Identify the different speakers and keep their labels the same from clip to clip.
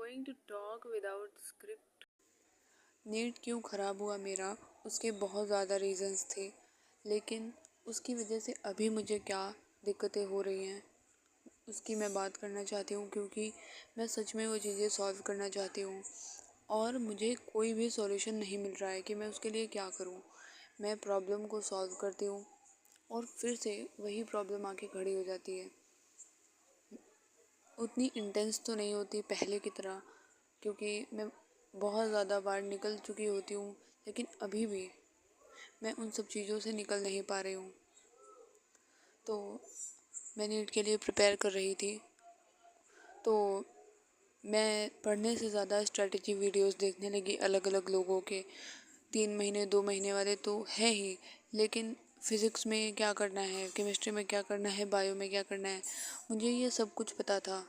Speaker 1: going to talk without script. NEET क्यों ख़राब हुआ मेरा, उसके बहुत ज़्यादा रीज़न्स थे, लेकिन उसकी वजह से अभी मुझे क्या दिक्कतें हो रही हैं उसकी मैं बात करना चाहती हूँ, क्योंकि मैं सच में वो चीज़ें सॉल्व करना चाहती हूँ और मुझे कोई भी सॉल्यूशन नहीं मिल रहा है कि मैं उसके लिए क्या करूँ। मैं प्रॉब्लम को सॉल्व करती हूँ और फिर से वही प्रॉब्लम आके खड़ी हो जाती है। उतनी इंटेंस तो नहीं होती पहले की तरह, क्योंकि मैं बहुत ज़्यादा बार निकल चुकी होती हूँ, लेकिन अभी भी मैं उन सब चीज़ों से निकल नहीं पा रही हूँ। तो मैं नीट के लिए प्रिपेयर कर रही थी, तो मैं पढ़ने से ज़्यादा स्ट्रेटजी वीडियोस देखने लगी अलग अलग लोगों के। 3 महीने 2 महीने वाले तो है ही, लेकिन फिज़िक्स में क्या करना है, केमिस्ट्री में क्या करना है, बायो में क्या करना है, मुझे ये सब कुछ पता था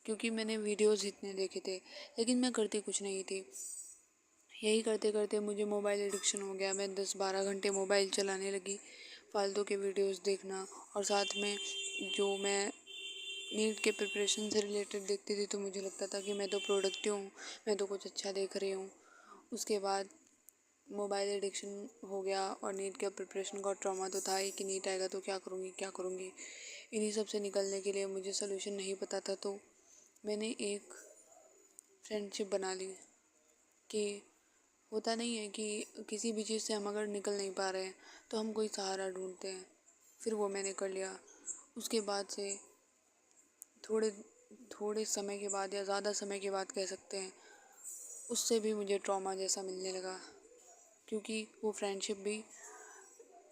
Speaker 1: क्योंकि मैंने वीडियोस इतने देखे थे, लेकिन मैं करती कुछ नहीं थी। यही करते करते मुझे मोबाइल एडिक्शन हो गया। मैं 10-12 घंटे मोबाइल चलाने लगी, फालतू के वीडियोस देखना, और साथ में जो मैं नीट के प्रिपरेशन से रिलेटेड देखती थी तो मुझे लगता था कि मैं तो प्रोडक्टिव हूँ, मैं तो कुछ अच्छा देख रही हूँ। उसके बाद मोबाइल एडिक्शन हो गया और नीट के प्रिपरेशन का ट्रॉमा तो था ही कि नीट आएगा तो क्या करूँगी क्या करूँगी। इन्हीं सब से निकलने के लिए मुझे सोल्यूशन नहीं पता था, तो मैंने एक फ्रेंडशिप बना ली कि होता नहीं है कि किसी भी चीज़ से हम अगर निकल नहीं पा रहे हैं तो हम कोई सहारा ढूंढते हैं। फिर वो मैंने कर लिया। उसके बाद से थोड़े थोड़े समय के बाद या ज़्यादा समय के बाद कह सकते हैं, उससे भी मुझे ट्रॉमा जैसा मिलने लगा, क्योंकि वो फ्रेंडशिप भी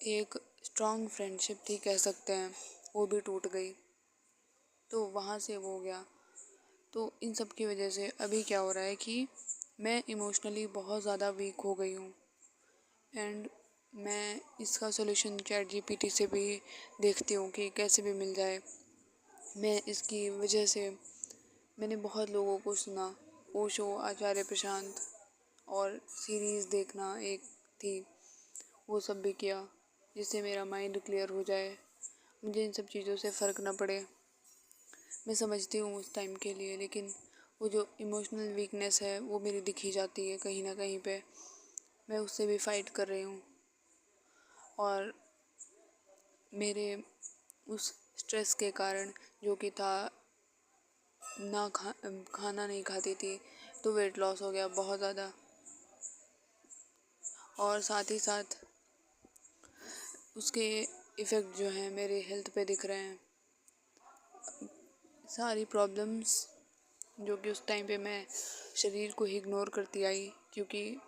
Speaker 1: एक स्ट्रॉन्ग फ्रेंडशिप थी कह सकते हैं, वो भी टूट गई। तो वहाँ से वो हो गया। तो इन सब की वजह से अभी क्या हो रहा है कि मैं इमोशनली बहुत ज़्यादा वीक हो गई हूँ, एंड मैं इसका सॉल्यूशन चैट जीपीटी से भी देखती हूँ कि कैसे भी मिल जाए। मैं इसकी वजह से मैंने बहुत लोगों को सुना, ओशो, आचार्य प्रशांत, और सीरीज़ देखना एक थी, वो सब भी किया जिससे मेरा माइंड क्लियर हो जाए, मुझे इन सब चीज़ों से फ़र्क ना पड़े। मैं समझती हूँ उस टाइम के लिए, लेकिन वो जो इमोशनल वीकनेस है वो मेरी दिखी जाती है कहीं ना कहीं पे। मैं उससे भी फ़ाइट कर रही हूँ और मेरे उस स्ट्रेस के कारण, जो कि था खाना नहीं खाती थी, तो वेट लॉस हो गया बहुत ज़्यादा, और साथ ही साथ उसके इफ़ेक्ट जो हैं मेरे हेल्थ पे दिख रहे हैं। सारी प्रॉब्लम्स जो कि उस टाइम पे मैं शरीर को ही इग्नोर करती आई, क्योंकि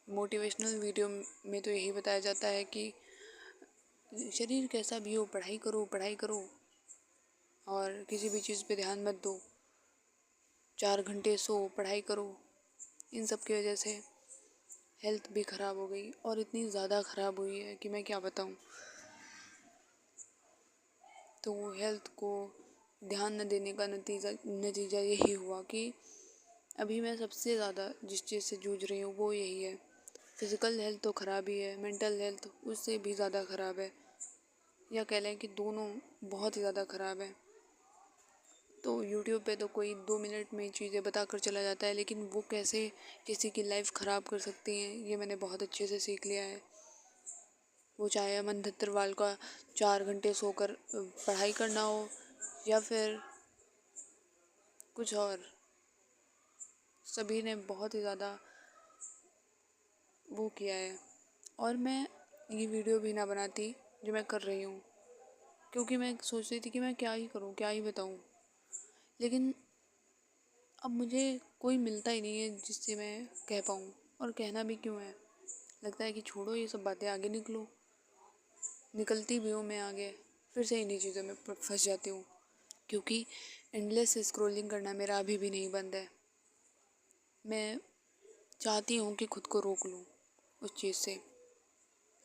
Speaker 1: मोटिवेशनल वीडियो में तो यही बताया जाता है कि शरीर कैसा भी हो, पढ़ाई करो पढ़ाई करो और किसी भी चीज़ पे ध्यान मत दो, 4 घंटे सो, पढ़ाई करो। इन सब की वजह से हेल्थ भी ख़राब हो गई, और इतनी ज़्यादा ख़राब हुई है कि मैं क्या बताऊँ। तो हेल्थ को ध्यान न देने का नतीजा यही हुआ कि अभी मैं सबसे ज़्यादा जिस चीज़ से जूझ रही हूँ वो यही है। फिज़िकल हेल्थ तो ख़राब ही है, मेंटल हेल्थ उससे भी ज़्यादा ख़राब है, या कह लें कि दोनों बहुत ही ज़्यादा ख़राब है। तो यूट्यूब पे तो कोई 2 मिनट में चीज़ें बता कर चला जाता है, लेकिन वो कैसे किसी की लाइफ ख़राब कर सकती हैं ये मैंने बहुत अच्छे से सीख लिया है। वो चाहे अमन दत्तरवाल का 4 घंटे सोकर पढ़ाई करना हो, या फिर कुछ और, सभी ने बहुत ही ज़्यादा वो किया है। और मैं ये वीडियो भी ना बनाती जो मैं कर रही हूँ, क्योंकि मैं सोच रही थी कि मैं क्या ही करूँ, क्या ही बताऊँ। लेकिन अब मुझे कोई मिलता ही नहीं है जिससे मैं कह पाऊँ, और कहना भी क्यों है। लगता है कि छोड़ो ये सब बातें, आगे निकलो। निकलती भी हूँ मैं आगे, फिर से इन्हीं चीज़ों में फंस जाती हूँ, क्योंकि एंडलेस स्क्रॉलिंग करना मेरा अभी भी नहीं बंद है। मैं चाहती हूँ कि खुद को रोक लूँ उस चीज़ से,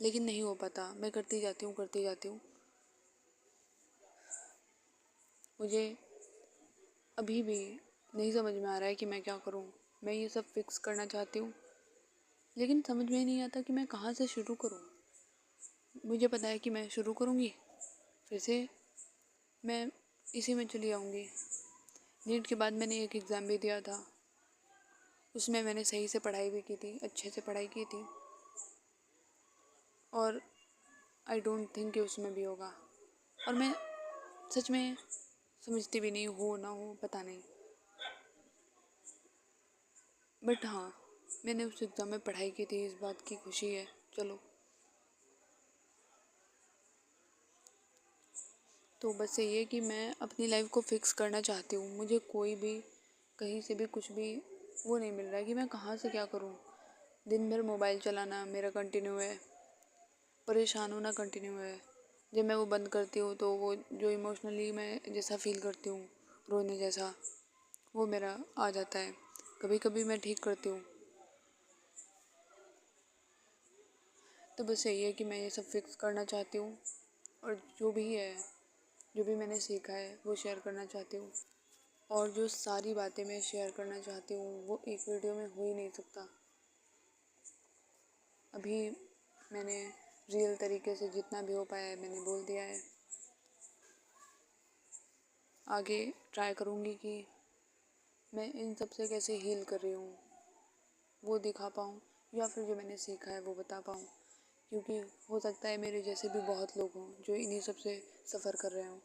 Speaker 1: लेकिन नहीं हो पाता। मैं करती जाती हूँ करती जाती हूँ। मुझे अभी भी नहीं समझ में आ रहा है कि मैं क्या करूँ। मैं ये सब फिक्स करना चाहती हूँ, लेकिन समझ में ही नहीं आता कि मैं कहाँ से शुरू करूँ। मुझे पता है कि मैं शुरू करूँगी फिर से मैं इसी में चली आऊँगी। नीट के बाद मैंने एक एग्ज़ाम भी दिया था, उसमें मैंने सही से पढ़ाई भी की थी, अच्छे से पढ़ाई की थी, और आई डोंट थिंक कि उसमें भी होगा। और मैं सच में समझती भी नहीं, हो ना हो पता नहीं, बट हाँ, मैंने उस एग्ज़ाम में पढ़ाई की थी, इस बात की खुशी है। चलो, तो बस यही है कि मैं अपनी लाइफ को फिक्स करना चाहती हूँ। मुझे कोई भी कहीं से भी कुछ भी वो नहीं मिल रहा है कि मैं कहाँ से क्या करूँ। दिन भर मोबाइल चलाना मेरा कंटिन्यू है, परेशान होना कंटिन्यू है। जब मैं वो बंद करती हूँ तो वो जो इमोशनली मैं जैसा फील करती हूँ, रोने जैसा, वो मेरा आ जाता है। कभी कभी मैं ठीक करती हूँ। तो बस यही है कि मैं ये सब फिक्स करना चाहती हूँ, और जो भी है, जो भी मैंने सीखा है वो शेयर करना चाहती हूँ। और जो सारी बातें मैं शेयर करना चाहती हूँ वो एक वीडियो में हो ही नहीं सकता। अभी मैंने रियल तरीके से जितना भी हो पाया है मैंने बोल दिया है। आगे ट्राई करूँगी कि मैं इन सब से कैसे हील कर रही हूँ वो दिखा पाऊँ, या फिर जो मैंने सीखा है वो बता पाऊँ, क्योंकि हो सकता है मेरे जैसे भी बहुत लोग हों जो इन्हीं सब से सफ़र कर रहे हों।